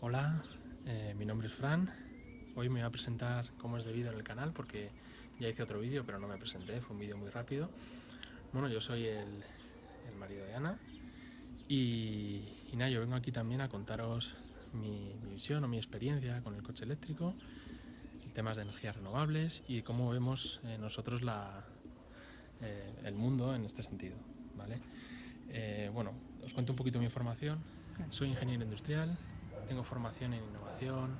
Hola, mi nombre es Fran. Hoy me voy a presentar como es debido en el canal porque ya hice otro vídeo pero no me presenté, fue un vídeo muy rápido. Bueno, yo soy el marido de Ana y nada, yo vengo aquí también a contaros mi visión o mi experiencia con el coche eléctrico, temas de energías renovables y cómo vemos nosotros el mundo en este sentido, ¿vale? Bueno, os cuento un poquito mi formación. Soy ingeniero industrial, tengo formación en innovación,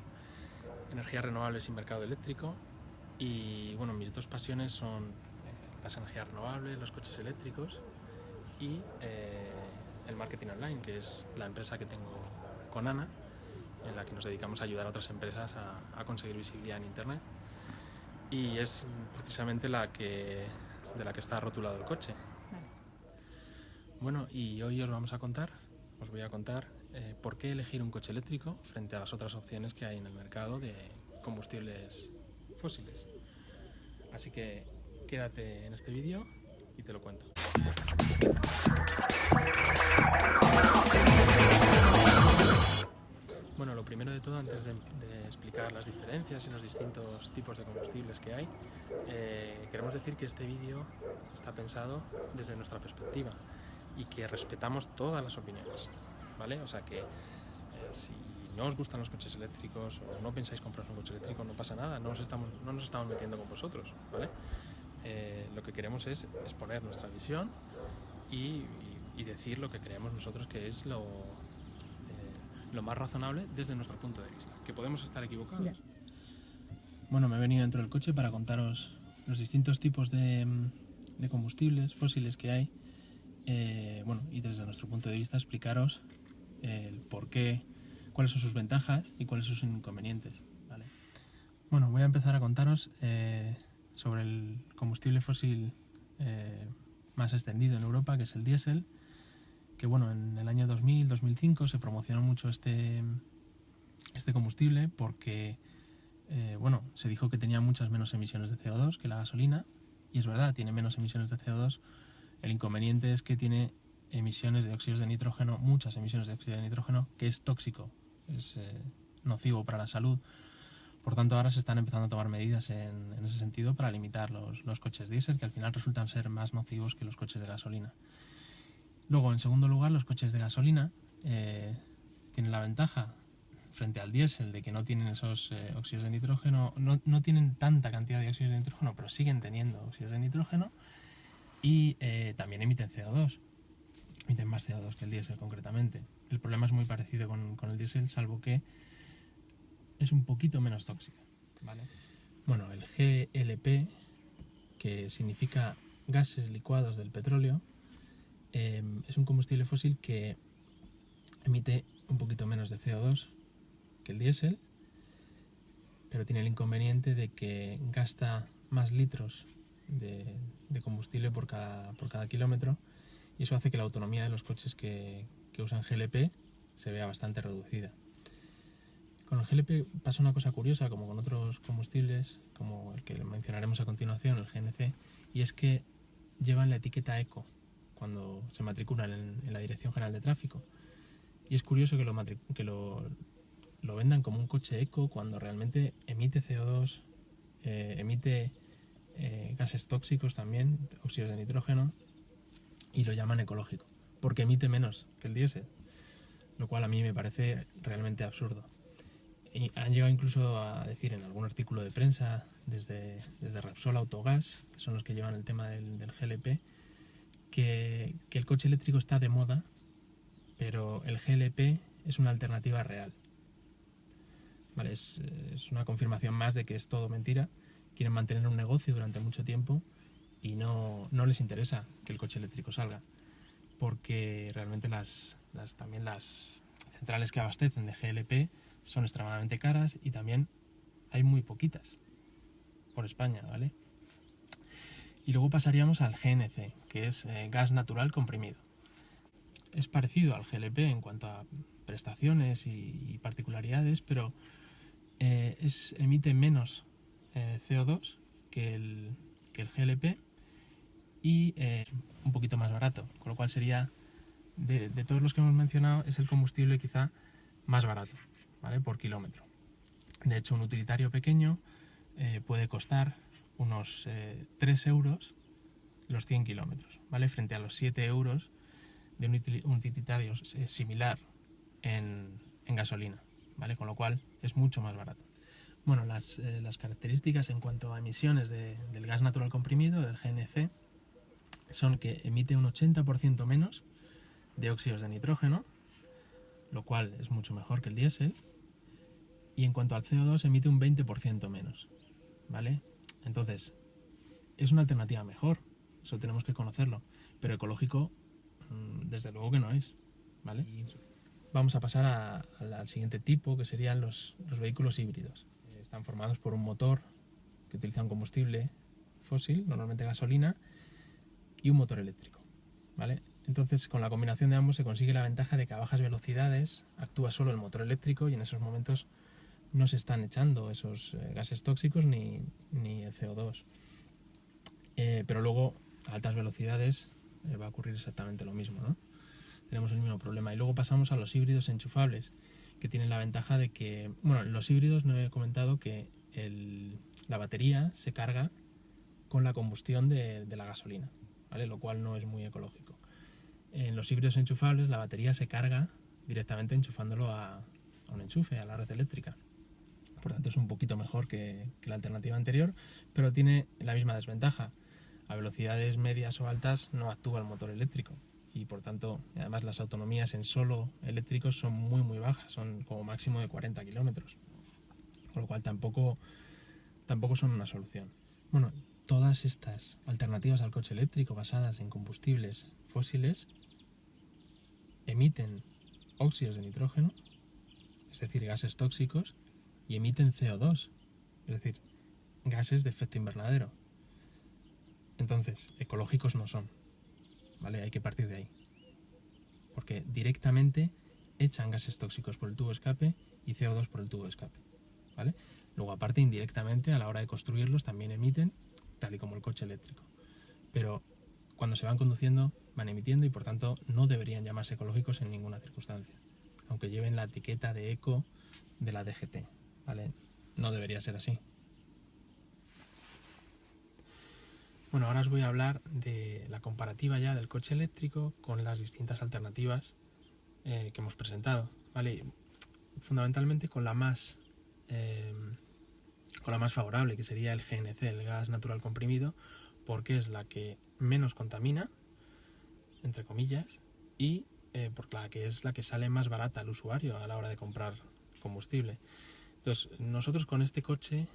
energías renovables y mercado eléctrico. Y bueno, mis dos pasiones son las energías renovables, los coches eléctricos y el marketing online, que es la empresa que tengo con Ana, en la que nos dedicamos a ayudar a otras empresas a conseguir visibilidad en Internet. Y es precisamente de la que está rotulado el coche. Bueno, y hoy os voy a contar por qué elegir un coche eléctrico frente a las otras opciones que hay en el mercado de combustibles fósiles. Así que quédate en este vídeo y te lo cuento. Bueno, lo primero de todo, antes de explicar las diferencias y los distintos tipos de combustibles que hay, queremos decir que este vídeo está pensado desde nuestra perspectiva y que respetamos todas las opiniones, ¿vale? O sea que si no os gustan los coches eléctricos o no pensáis compraros un coche eléctrico, no pasa nada, no nos estamos metiendo con vosotros, ¿vale? Lo que queremos es exponer nuestra visión y decir lo que creemos nosotros que es lo más razonable desde nuestro punto de vista, que podemos estar equivocados. Yeah. Bueno, me he venido dentro del coche para contaros los distintos tipos de combustibles fósiles que hay, bueno, y desde nuestro punto de vista explicaros el por qué, cuáles son sus ventajas y cuáles son sus inconvenientes, ¿vale? Bueno, voy a empezar a contaros sobre el combustible fósil más extendido en Europa, que es el diésel, que bueno, en el año 2000-2005 se promocionó mucho este combustible porque bueno, se dijo que tenía muchas menos emisiones de CO2 que la gasolina, y es verdad, tiene menos emisiones de CO2. El inconveniente es que tiene emisiones de óxidos de nitrógeno, muchas emisiones de óxido de nitrógeno, que es tóxico, es nocivo para la salud. Por tanto, ahora se están empezando a tomar medidas en ese sentido para limitar los coches diésel, que al final resultan ser más nocivos que los coches de gasolina. Luego, en segundo lugar, los coches de gasolina tienen la ventaja frente al diésel de que no tienen esos óxidos de nitrógeno, no tienen tanta cantidad de óxidos de nitrógeno, pero siguen teniendo óxidos de nitrógeno, y también emiten CO2, emiten más CO2 que el diésel concretamente. El problema es muy parecido con el diésel, salvo que es un poquito menos tóxica, ¿vale? Bueno, el GLP, que significa gases licuados del petróleo, es un combustible fósil que emite un poquito menos de CO2 que el diésel, pero tiene el inconveniente de que gasta más litros de combustible por cada kilómetro, y eso hace que la autonomía de los coches que usan GLP se vea bastante reducida. Con el GLP pasa una cosa curiosa, como con otros combustibles, como el que mencionaremos a continuación, el GNC, y es que llevan la etiqueta eco cuando se matriculan en la Dirección General de Tráfico. Y es curioso que lo vendan como un coche eco cuando realmente emite CO2, emite gases tóxicos también, óxidos de nitrógeno, y lo llaman ecológico, porque emite menos que el diésel, lo cual a mí me parece realmente absurdo. Y han llegado incluso a decir en algún artículo de prensa, desde Repsol Autogas, que son los que llevan el tema del GLP, que el coche eléctrico está de moda, pero el GLP es una alternativa real. Vale, es una confirmación más de que es todo mentira. Quieren mantener un negocio durante mucho tiempo y no les interesa que el coche eléctrico salga, porque realmente también las centrales que abastecen de GLP son extremadamente caras y también hay muy poquitas por España, ¿vale? Y luego pasaríamos al GNC, que es gas natural comprimido. Es parecido al GLP en cuanto a prestaciones y particularidades, pero emite menos CO2 que el GLP y un poquito más barato, con lo cual sería, de todos los que hemos mencionado, es el combustible quizá más barato. ¿vale? Por kilómetro. De hecho, un utilitario pequeño puede costar unos 3 euros los 100 kilómetros, ¿vale? Frente a los 7 euros de un utilitario similar en gasolina, ¿vale? Con lo cual es mucho más barato. Bueno, las características en cuanto a emisiones del gas natural comprimido, del GNC, son que emite un 80% menos de óxidos de nitrógeno, lo cual es mucho mejor que el diésel, y en cuanto al CO2 emite un 20% menos, ¿vale? Entonces, es una alternativa mejor, eso tenemos que conocerlo, pero ecológico, desde luego que no es, ¿vale? Y vamos a pasar al siguiente tipo, que serían los vehículos híbridos. Están formados por un motor que utiliza un combustible fósil, normalmente gasolina, y un motor eléctrico, ¿vale? Entonces, con la combinación de ambos se consigue la ventaja de que a bajas velocidades actúa solo el motor eléctrico y en esos momentos no se están echando esos gases tóxicos ni el CO2. Pero luego, a altas velocidades, va a ocurrir exactamente lo mismo, ¿no? Tenemos el mismo problema. Y luego pasamos a los híbridos enchufables, que tienen la ventaja de que, bueno, los híbridos no he comentado que la batería se carga con la combustión de la gasolina, ¿vale? Lo cual no es muy ecológico. En los híbridos enchufables la batería se carga directamente enchufándolo a un enchufe, a la red eléctrica. Por tanto es un poquito mejor que la alternativa anterior, pero tiene la misma desventaja. A velocidades medias o altas no actúa el motor eléctrico y por tanto además las autonomías en solo eléctricos son muy bajas, son como máximo de 40 kilómetros, con lo cual tampoco son una solución. Bueno, todas estas alternativas al coche eléctrico basadas en combustibles fósiles emiten óxidos de nitrógeno, es decir, gases tóxicos, y emiten CO2, es decir, gases de efecto invernadero. Entonces, ecológicos no son, ¿vale? Hay que partir de ahí, porque directamente echan gases tóxicos por el tubo de escape y CO2 por el tubo de escape, ¿vale? Luego, aparte, indirectamente, a la hora de construirlos también emiten, tal y como el coche eléctrico. Pero cuando se van conduciendo, van emitiendo y por tanto no deberían llamarse ecológicos en ninguna circunstancia, aunque lleven la etiqueta de eco de la DGT, ¿vale? No debería ser así. Bueno, ahora os voy a hablar de la comparativa ya del coche eléctrico con las distintas alternativas que hemos presentado, ¿vale? Fundamentalmente con la más favorable, que sería el GNC, el gas natural comprimido, porque es la que menos contamina, entre comillas, y porque es la que sale más barata al usuario a la hora de comprar combustible. Entonces, nosotros con este coche,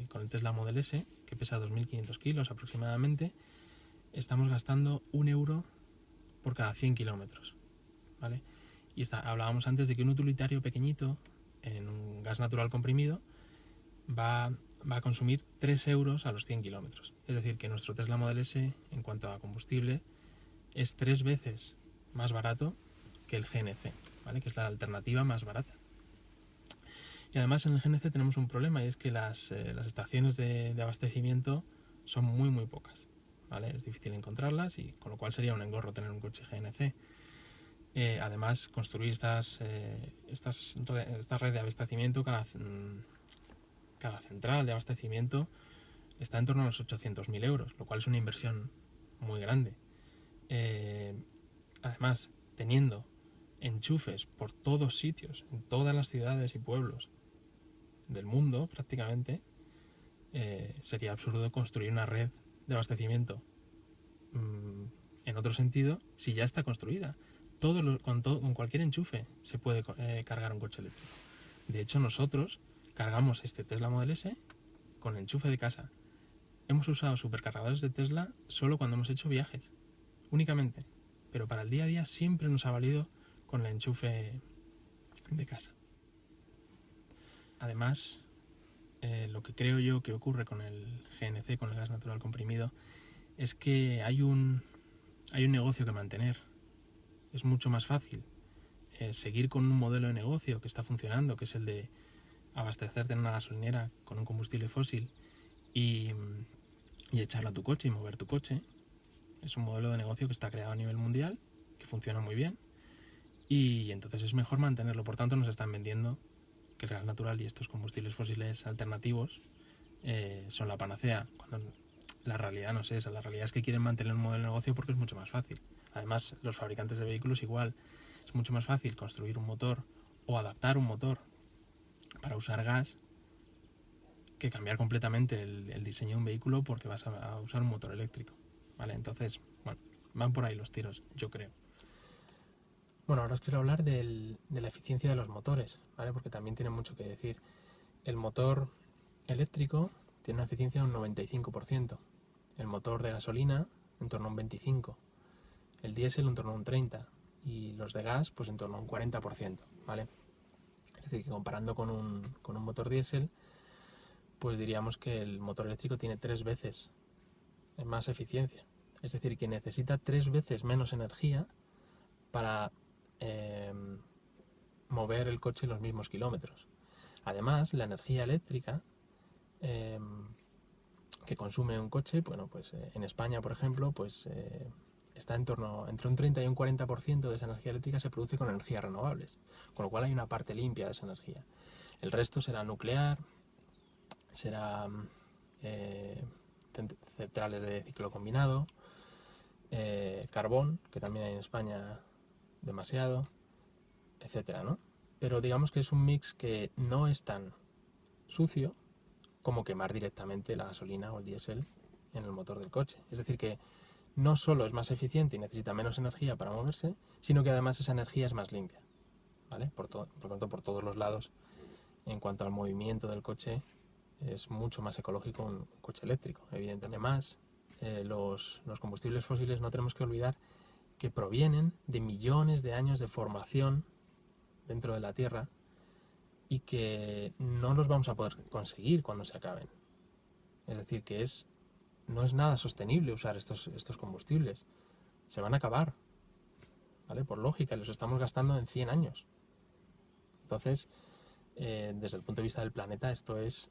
con el Tesla Model S, que pesa 2.500 kilos aproximadamente, estamos gastando 1 euro por cada 100 kilómetros, ¿vale? Y hablábamos antes de que un utilitario pequeñito en un gas natural comprimido va a consumir 3 euros a los 100 kilómetros. Es decir, que nuestro Tesla Model S, en cuanto a combustible, es 3 veces más barato que el GNC, ¿vale? Que es la alternativa más barata. Y además en el GNC tenemos un problema, y es que las estaciones de abastecimiento son muy pocas, ¿vale? Es difícil encontrarlas y con lo cual sería un engorro tener un coche GNC. Además, construir esta red de abastecimiento, cada central de abastecimiento está en torno a los 800.000 euros, lo cual es una inversión muy grande. Además, teniendo enchufes por todos sitios, en todas las ciudades y pueblos del mundo prácticamente, sería absurdo construir una red de abastecimiento en otro sentido si ya está construida. Con cualquier enchufe se puede cargar un coche eléctrico. De hecho, nosotros cargamos este Tesla Model S con el enchufe de casa. Hemos usado supercargadores de Tesla solo cuando hemos hecho viajes, únicamente, pero para el día a día siempre nos ha valido con el enchufe de casa. Además, lo que creo yo que ocurre con el GNC, con el gas natural comprimido, es que hay un negocio que mantener. Es mucho más fácil seguir con un modelo de negocio que está funcionando, que es el de abastecerte en una gasolinera con un combustible fósil y echarlo a tu coche y mover tu coche. Es un modelo de negocio que está creado a nivel mundial, que funciona muy bien y entonces es mejor mantenerlo. Por tanto, nos están vendiendo que el gas natural y estos combustibles fósiles alternativos son la panacea, cuando la realidad no es esa. La realidad es que quieren mantener un modelo de negocio porque es mucho más fácil. Además, los fabricantes de vehículos igual, es mucho más fácil construir un motor o adaptar un motor para usar gas que cambiar completamente el diseño de un vehículo porque vas a usar un motor eléctrico, ¿vale? Entonces, bueno, van por ahí los tiros, yo creo. Bueno, ahora os quiero hablar de la eficiencia de los motores, ¿vale? Porque también tiene mucho que decir. El motor eléctrico tiene una eficiencia de un 95%, el motor de gasolina en torno a un 25%, el diésel en torno a un 30% y los de gas pues en torno a un 40%, ¿vale? Es decir, que comparando con un motor diésel, pues diríamos que el motor eléctrico tiene 3 veces más eficiencia. Es decir, que necesita 3 veces menos energía para mover el coche los mismos kilómetros. Además, la energía eléctrica que consume un coche, bueno, pues en España, por ejemplo, pues está en torno entre un 30 y un 40% de esa energía eléctrica se produce con energías renovables, con lo cual hay una parte limpia de esa energía. El resto será nuclear, será centrales de ciclo combinado, carbón, que también hay en España demasiado, etcétera, ¿no? Pero digamos que es un mix que no es tan sucio como quemar directamente la gasolina o el diésel en el motor del coche. Es decir, que no solo es más eficiente y necesita menos energía para moverse, sino que además esa energía es más limpia, ¿vale? Por tanto, por todos los lados, en cuanto al movimiento del coche, es mucho más ecológico un coche eléctrico, evidentemente. Además, los combustibles fósiles no tenemos que olvidar que provienen de millones de años de formación dentro de la Tierra y que no los vamos a poder conseguir cuando se acaben. Es decir, que no es nada sostenible usar estos combustibles. Se van a acabar, ¿vale? Por lógica, los estamos gastando en 100 años. Entonces, desde el punto de vista del planeta, esto es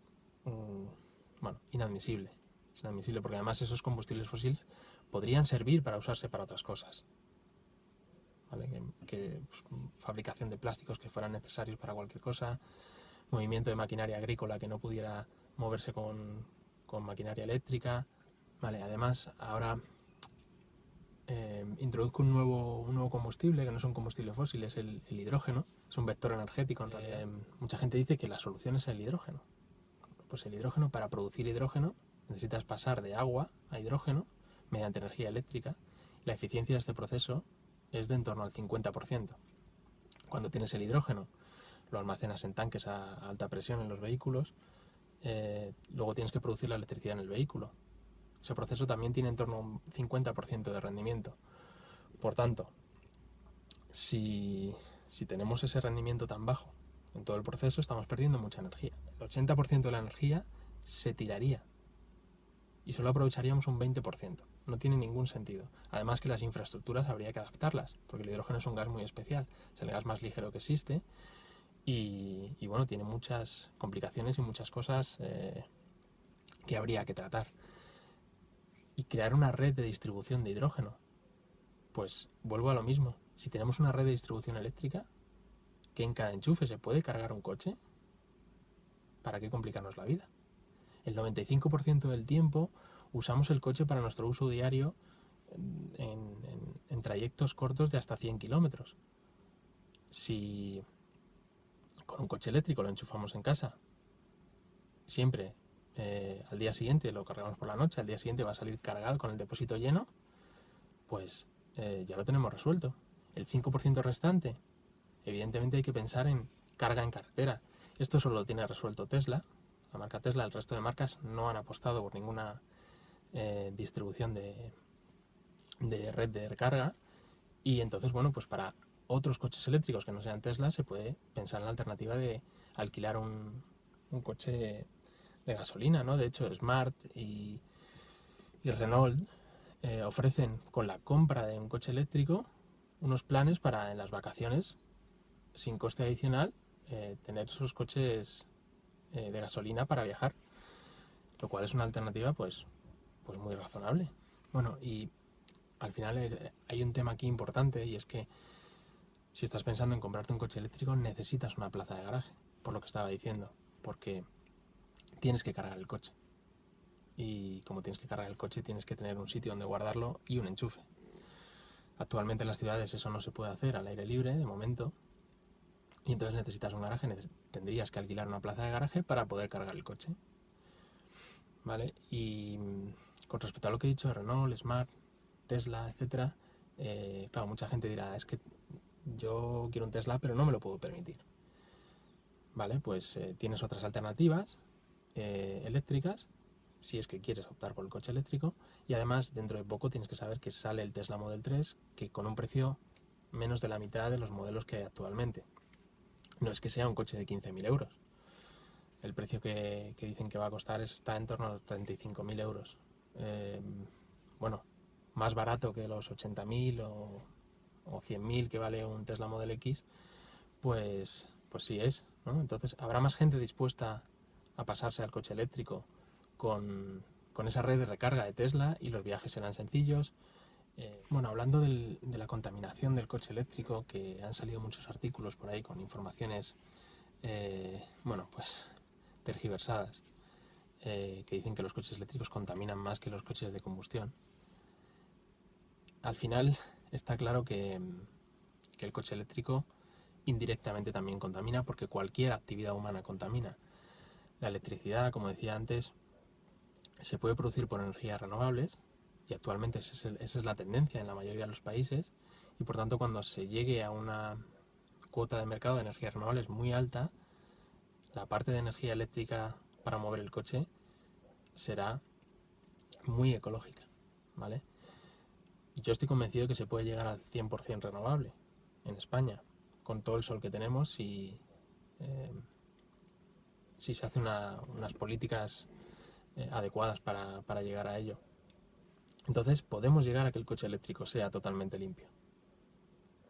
inadmisible. Es inadmisible porque además esos combustibles fósiles podrían servir para usarse para otras cosas. ¿Vale? Fabricación de plásticos que fueran necesarios para cualquier cosa, movimiento de maquinaria agrícola que no pudiera moverse con maquinaria eléctrica. Vale, además, ahora introduzco un nuevo combustible, que no es un combustible fósil, es el hidrógeno. Es un vector energético en realidad. Mucha gente dice que la solución es el hidrógeno. Pues el hidrógeno, para producir hidrógeno, necesitas pasar de agua a hidrógeno mediante energía eléctrica. La eficiencia de este proceso es de en torno al 50%. Cuando tienes el hidrógeno, lo almacenas en tanques a alta presión en los vehículos, luego tienes que producir la electricidad en el vehículo. Ese proceso también tiene en torno a un 50% de rendimiento. Por tanto, si tenemos ese rendimiento tan bajo en todo el proceso, estamos perdiendo mucha energía. El 80% de la energía se tiraría y solo aprovecharíamos un 20%. No tiene ningún sentido. Además que las infraestructuras habría que adaptarlas, porque el hidrógeno es un gas muy especial. Es el gas más ligero que existe y bueno, tiene muchas complicaciones y muchas cosas que habría que tratar. Y crear una red de distribución de hidrógeno. Pues vuelvo a lo mismo. Si tenemos una red de distribución eléctrica, que en cada enchufe se puede cargar un coche, ¿para qué complicarnos la vida? El 95% del tiempo usamos el coche para nuestro uso diario en trayectos cortos de hasta 100 kilómetros. Si con un coche eléctrico lo enchufamos en casa, siempre al día siguiente lo cargamos por la noche, al día siguiente va a salir cargado con el depósito lleno, pues ya lo tenemos resuelto. El 5% restante, evidentemente hay que pensar en carga en carretera. Esto solo lo tiene resuelto Tesla, la marca Tesla. El resto de marcas no han apostado por ninguna distribución de red de recarga, y entonces, bueno, pues para otros coches eléctricos que no sean Tesla se puede pensar en la alternativa de alquilar un coche de gasolina, ¿no? De hecho, Smart y Renault ofrecen, con la compra de un coche eléctrico, unos planes para en las vacaciones, sin coste adicional, tener esos coches de gasolina para viajar, lo cual es una alternativa pues muy razonable. Bueno, y al final hay un tema aquí importante, y es que Si estás pensando en comprarte un coche eléctrico, necesitas una plaza de garaje, por lo que estaba diciendo, porque tienes que cargar el coche. Y como tienes que cargar el coche, tienes que tener un sitio donde guardarlo y un enchufe. Actualmente en las ciudades eso no se puede hacer al aire libre, de momento, y entonces necesitas un garaje, tendrías que alquilar una plaza de garaje para poder cargar el coche. ¿Vale? Y con respecto a lo que he dicho de Renault, Smart, Tesla, etcétera, claro, mucha gente dirá, es que yo quiero un Tesla pero no me lo puedo permitir. Vale, pues tienes otras alternativas eléctricas, si es que quieres optar por el coche eléctrico, y además dentro de poco tienes que saber que sale el Tesla Model 3, que con un precio menos de la mitad de los modelos que hay actualmente. No es que sea un coche de 15.000 euros. El precio que dicen que va a costar está en torno a los 35.000 euros. Bueno, más barato que los 80.000 o 100.000 que vale un Tesla Model X, pues sí es, ¿no? Entonces, ¿habrá más gente dispuesta a pasarse al coche eléctrico con esa red de recarga de Tesla y los viajes serán sencillos? Bueno, hablando de la contaminación del coche eléctrico, que han salido muchos artículos por ahí con informaciones, bueno, pues tergiversadas, que dicen que los coches eléctricos contaminan más que los coches de combustión. Al final está claro que el coche eléctrico indirectamente también contamina, porque cualquier actividad humana contamina. La electricidad, como decía antes, se puede producir por energías renovables, y actualmente esa es la tendencia en la mayoría de los países, y por tanto cuando se llegue a una cuota de mercado de energías renovables muy alta, la parte de energía eléctrica para mover el coche será muy ecológica, ¿vale? Yo estoy convencido de que se puede llegar al 100% renovable en España, con todo el sol que tenemos, y si se hacen unas políticas adecuadas para llegar a ello. Entonces podemos llegar a que el coche eléctrico sea totalmente limpio.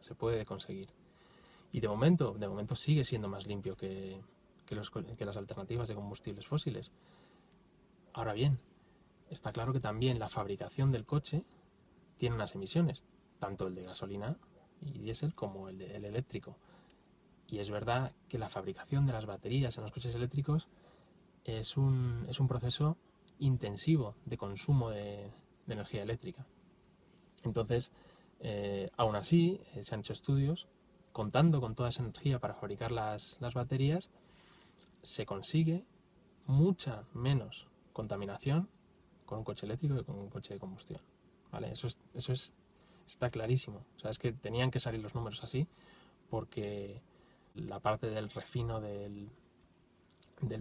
Se puede conseguir. Y de momento sigue siendo más limpio que las alternativas de combustibles fósiles. Ahora bien, está claro que también la fabricación del coche tiene unas emisiones, tanto el de gasolina y diésel como el eléctrico. Y es verdad que la fabricación de las baterías en los coches eléctricos es un proceso intensivo de consumo de energía eléctrica. Entonces, aún así, se han hecho estudios contando con toda esa energía para fabricar las baterías, se consigue mucha menos contaminación con un coche eléctrico que con un coche de combustión. ¿Vale? Eso está clarísimo. O sea, es que tenían que salir los números así, porque la parte del refino del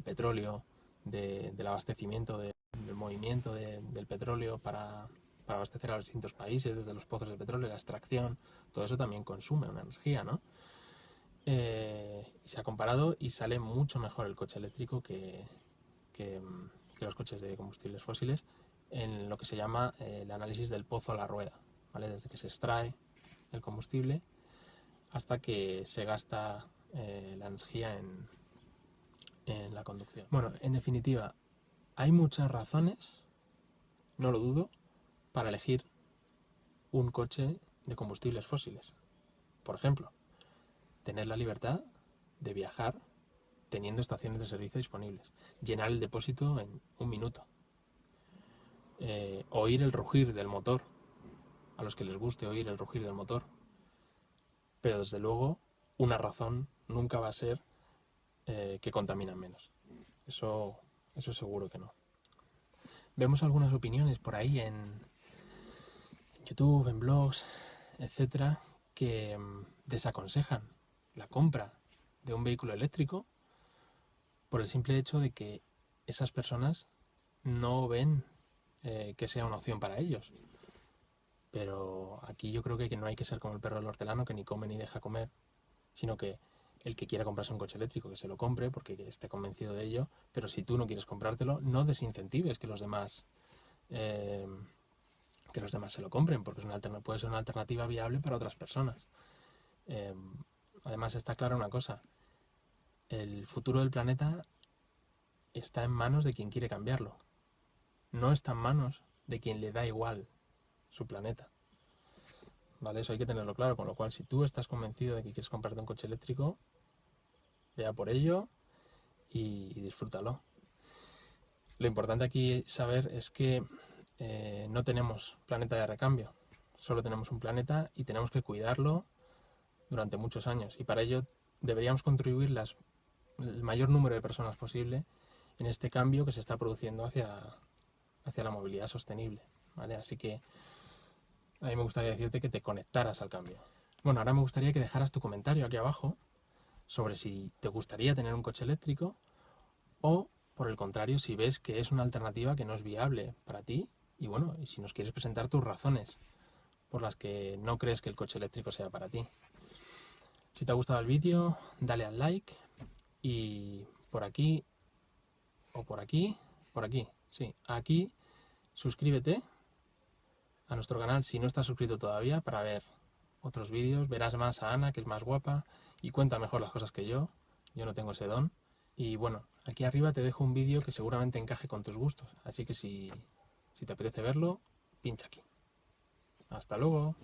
petróleo, del abastecimiento, del movimiento del petróleo para abastecer a los distintos países, desde los pozos de petróleo, la extracción, todo eso también consume una energía, ¿no? Se ha comparado y sale mucho mejor el coche eléctrico que los coches de combustibles fósiles en lo que se llama el análisis del pozo a la rueda, ¿vale? Desde que se extrae el combustible hasta que se gasta la energía en la conducción. Bueno, en definitiva, hay muchas razones, no lo dudo, para elegir un coche de combustibles fósiles. Por ejemplo, tener la libertad de viajar teniendo estaciones de servicio disponibles, llenar el depósito en un minuto, oír el rugir del motor, a los que les guste oír el rugir del motor. Pero desde luego una razón nunca va a ser que contaminan menos. Eso seguro que no. Vemos algunas opiniones por ahí en YouTube, en blogs, etcétera, que desaconsejan la compra de un vehículo eléctrico por el simple hecho de que esas personas no ven que sea una opción para ellos. Pero aquí yo creo que no hay que ser como el perro del hortelano, que ni come ni deja comer, sino que el que quiera comprarse un coche eléctrico, que se lo compre porque esté convencido de ello, pero si tú no quieres comprártelo, no desincentives que los demás se lo compren, porque puede ser una alternativa viable para otras personas. Además está clara una cosa: el futuro del planeta está en manos de quien quiere cambiarlo, no está en manos de quien le da igual su planeta, ¿vale? Eso hay que tenerlo claro, con lo cual si tú estás convencido de que quieres comprarte un coche eléctrico, vea por ello y disfrútalo. Lo importante aquí saber es que no tenemos planeta de recambio, solo tenemos un planeta y tenemos que cuidarlo durante muchos años, y para ello deberíamos contribuir el mayor número de personas posible en este cambio que se está produciendo hacia la movilidad sostenible, ¿vale? Así que a mí me gustaría decirte que te conectaras al cambio. Bueno, ahora me gustaría que dejaras tu comentario aquí abajo sobre si te gustaría tener un coche eléctrico o, por el contrario, si ves que es una alternativa que no es viable para ti y bueno, y si nos quieres presentar tus razones por las que no crees que el coche eléctrico sea para ti. Si te ha gustado el vídeo, dale al like y por aquí o por aquí, sí, aquí suscríbete a nuestro canal si no estás suscrito todavía para ver otros vídeos. Verás más a Ana, que es más guapa y cuenta mejor las cosas que yo no tengo ese don. Y bueno, aquí arriba te dejo un vídeo que seguramente encaje con tus gustos, así que si te apetece verlo, pincha aquí. Hasta luego.